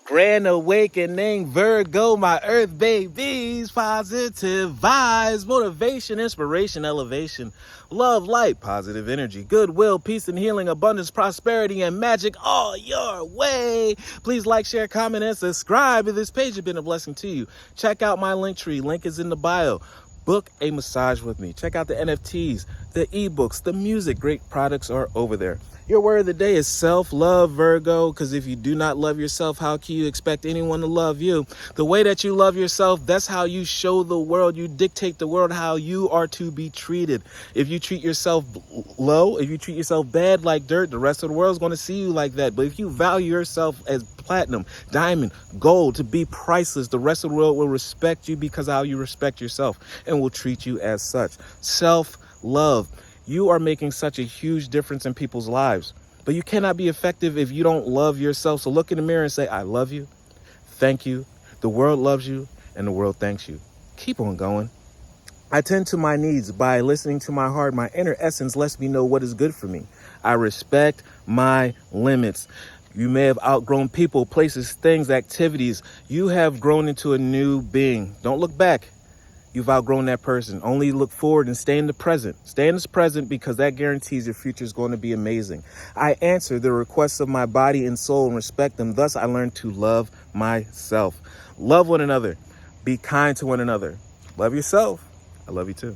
Grand awakening, Virgo, my earth babies, positive vibes, motivation, inspiration, elevation, love, light, positive energy, goodwill, peace and healing, abundance, prosperity, and magic all your way. Please like, share, comment, and subscribe if this page has been a blessing to you. Check out my LinkTree. Link is in the bio. Book a massage with me. Check out the NFTs, the ebooks, the music. Great products are over there. Your word of the day is self-love, Virgo, because if you do not love yourself, how can you expect anyone to love you? The way that you love yourself, that's how you show the world. You dictate the world how you are to be treated. If you treat yourself low, if you treat yourself bad like dirt, the rest of the world is going to see you like that. But if you value yourself as platinum, diamond, gold, to be priceless, the rest of the world will respect you because of how you respect yourself and will treat you as such. Self-love. You are making such a huge difference in people's lives, but you cannot be effective if you don't love yourself. So look in the mirror and say, I love you. Thank you. The world loves you and the world thanks you. Keep on going. I tend to my needs by listening to my heart. My inner essence lets me know what is good for me. I respect my limits. You may have outgrown people, places, things, activities. You have grown into a new being. Don't look back. You've outgrown that person. Only look forward and stay in the present. Stay in this present because that guarantees your future is going to be amazing. I answer the requests of my body and soul and respect them. Thus, I learn to love myself. Love one another. Be kind to one another. Love yourself. I love you too.